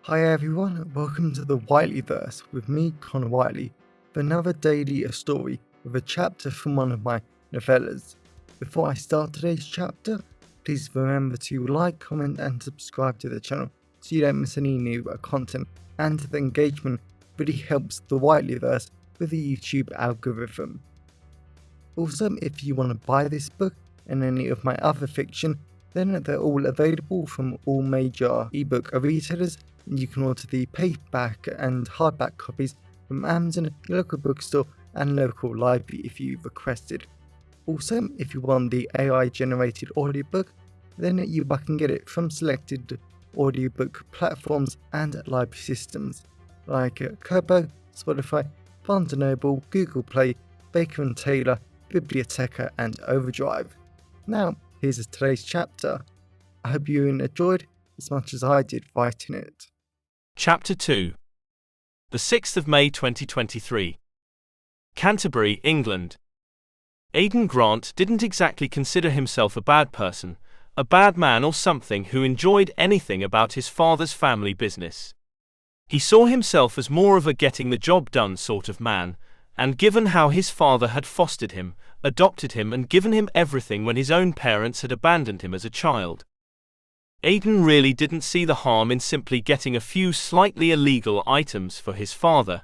Hi everyone, welcome to the Whiteleyverse with me, Connor Whiteley, for another daily story with a chapter from one of my novellas. Before I start today's chapter, please remember to like, comment and subscribe to the channel so you don't miss any new content, and the engagement really helps the Whiteleyverse with the YouTube algorithm. Also, if you want to buy this book and any of my other fiction, then they're all available from all major ebook retailers. You can order the paperback and hardback copies from Amazon, your local bookstore and local library if you requested. Also, if you want the AI generated audiobook, then you can get it from selected audiobook platforms and library systems like Kobo, Spotify, Barnes & Noble, Google Play, Baker & Taylor, Biblioteca and Overdrive. Now, here's today's chapter. I hope you enjoyed as much as I did writing it. Chapter 2. The 6th of May 2023. Canterbury, England. Aden Grant didn't exactly consider himself a bad person, a bad man or something who enjoyed anything about his father's family business. He saw himself as more of a getting the job done sort of man, and given how his father had fostered him, adopted him and given him everything when his own parents had abandoned him as a child, Aden really didn't see the harm in simply getting a few slightly illegal items for his father.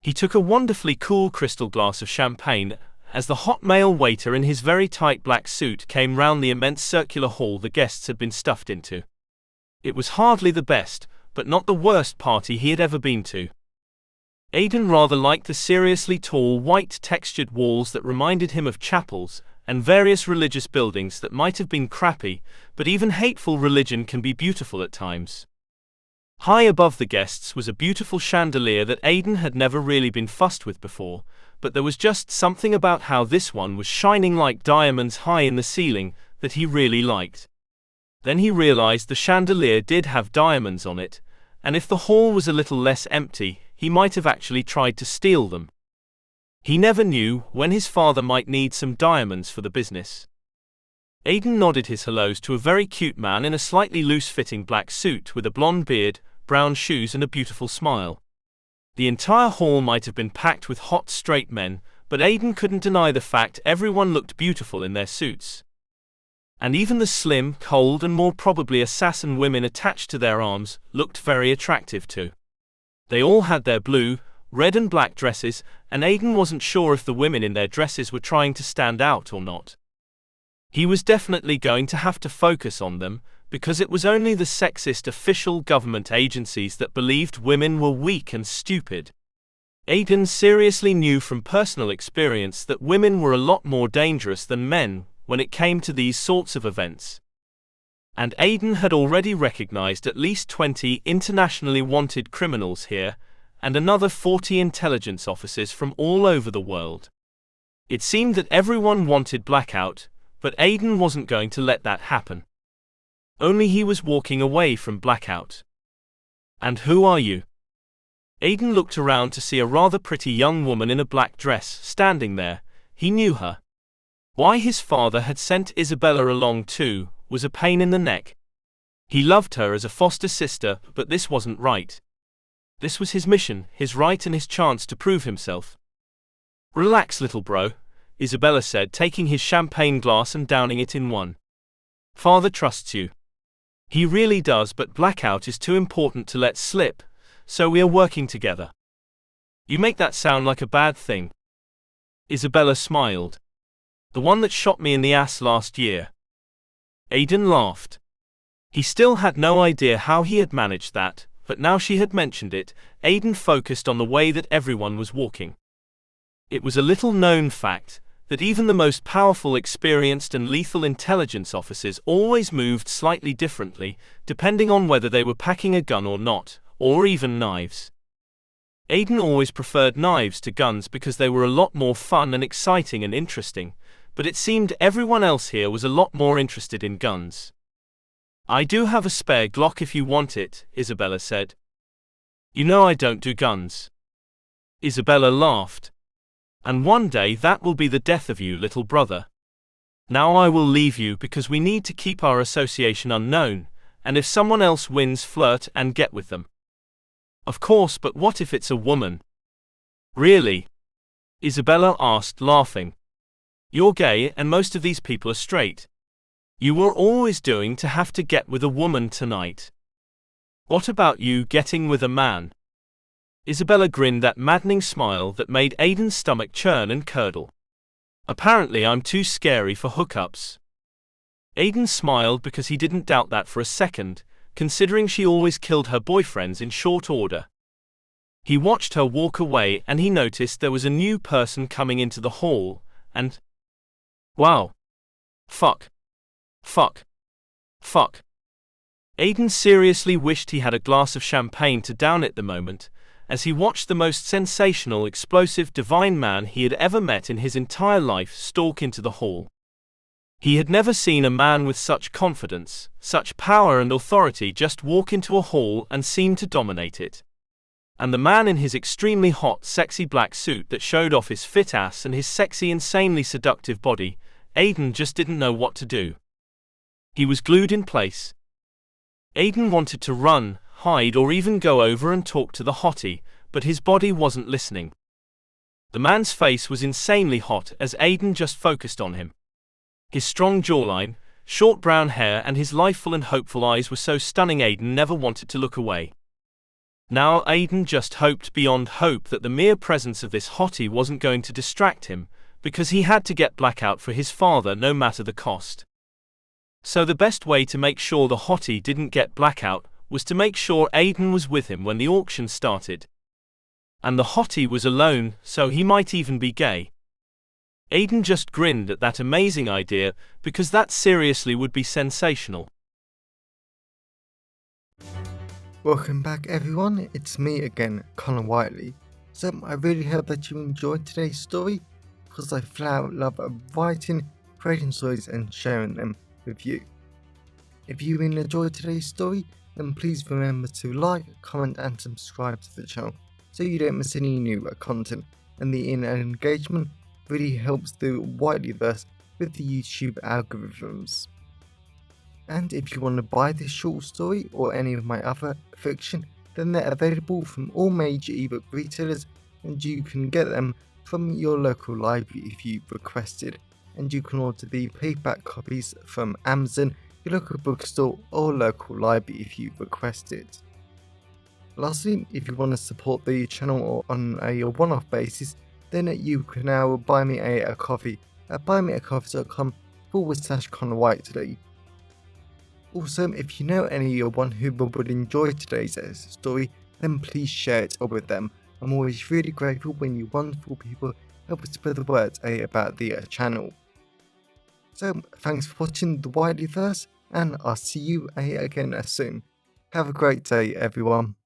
He took a wonderfully cool crystal glass of champagne as the hot male waiter in his very tight black suit came round the immense circular hall the guests had been stuffed into. It was hardly the best, but not the worst party he had ever been to. Aden rather liked the seriously tall white textured walls that reminded him of chapels, and various religious buildings that might have been crappy, but even hateful religion can be beautiful at times. High above the guests was a beautiful chandelier that Aden had never really been fussed with before, but there was just something about how this one was shining like diamonds high in the ceiling that he really liked. Then he realized the chandelier did have diamonds on it, and if the hall was a little less empty, he might have actually tried to steal them. He never knew when his father might need some diamonds for the business. Aden nodded his hellos to a very cute man in a slightly loose-fitting black suit with a blonde beard, brown shoes and a beautiful smile. The entire hall might have been packed with hot straight men, but Aden couldn't deny the fact everyone looked beautiful in their suits. And even the slim, cold and more probably assassin women attached to their arms looked very attractive too. They all had their blue, red and black dresses, and Aden wasn't sure if the women in their dresses were trying to stand out or not. He was definitely going to have to focus on them, because it was only the sexist official government agencies that believed women were weak and stupid. Aden seriously knew from personal experience that women were a lot more dangerous than men when it came to these sorts of events. And Aden had already recognized at least 20 internationally wanted criminals here, and another 40 intelligence officers from all over the world. It seemed that everyone wanted Blackout, but Aden wasn't going to let that happen. Only he was walking away from Blackout. And who are you? Aden looked around to see a rather pretty young woman in a black dress standing there. He knew her. Why his father had sent Isabella along too was a pain in the neck. He loved her as a foster sister, but this wasn't right. This was his mission, his right and his chance to prove himself. Relax, little bro, Isabella said, taking his champagne glass and downing it in one. Father trusts you. He really does, but Blackout is too important to let slip, so we are working together. You make that sound like a bad thing. Isabella smiled. The one that shot me in the ass last year. Aden laughed. He still had no idea how he had managed that, but now she had mentioned it, Aden focused on the way that everyone was walking. It was a little-known fact that even the most powerful, experienced and lethal intelligence officers always moved slightly differently, depending on whether they were packing a gun or not, or even knives. Aden always preferred knives to guns because they were a lot more fun and exciting and interesting, but it seemed everyone else here was a lot more interested in guns. I do have a spare Glock if you want it, Isabella said. You know I don't do guns. Isabella laughed. And one day that will be the death of you, little brother. Now I will leave you because we need to keep our association unknown, and if someone else wins, flirt and get with them. Of course, but what if it's a woman? Really? Isabella asked, laughing. You're gay and most of these people are straight. You were always doing to have to get with a woman tonight. What about you getting with a man? Isabella grinned that maddening smile that made Aden's stomach churn and curdle. Apparently I'm too scary for hookups. Aden smiled because he didn't doubt that for a second, considering she always killed her boyfriends in short order. He watched her walk away and he noticed there was a new person coming into the hall, and... wow. Fuck. Aden seriously wished he had a glass of champagne to down it the moment, as he watched the most sensational, explosive, divine man he had ever met in his entire life stalk into the hall. He had never seen a man with such confidence, such power and authority just walk into a hall and seem to dominate it. And the man in his extremely hot, sexy black suit that showed off his fit ass and his sexy, insanely seductive body, Aden just didn't know what to do. He was glued in place. Aden wanted to run, hide, or even go over and talk to the hottie, but his body wasn't listening. The man's face was insanely hot as Aden just focused on him. His strong jawline, short brown hair and his lifeful and hopeful eyes were so stunning Aden never wanted to look away. Now Aden just hoped beyond hope that the mere presence of this hottie wasn't going to distract him, because he had to get blackout for his father no matter the cost. So the best way to make sure the hottie didn't get blackout was to make sure Aden was with him when the auction started. And the hottie was alone, so he might even be gay. Aden just grinned at that amazing idea, because that seriously would be sensational. Welcome back everyone, it's me again, Connor Whiteley. So I really hope that you enjoyed today's story, because I flat out love writing, creating stories and sharing them with you. If you really enjoyed today's story, then please remember to like, comment and subscribe to the channel so you don't miss any new content, and the engagement really helps the Whiteleyverse with the YouTube algorithms. And if you want to buy this short story or any of my other fiction, then they're available from all major ebook retailers and you can get them from your local library if you requested, and you can order the paperback copies from Amazon, your local bookstore or local library if you request it. Lastly, if you want to support the channel on a one-off basis, then you can now buy me a coffee at buymeacoffee.com/Connor Whiteley. Also, if you know anyone who would enjoy today's story, then please share it with them. I'm always really grateful when you wonderful people help us spread the word about the channel. So, thanks for watching the Whiteleyverse, and I'll see you again soon. Have a great day, everyone.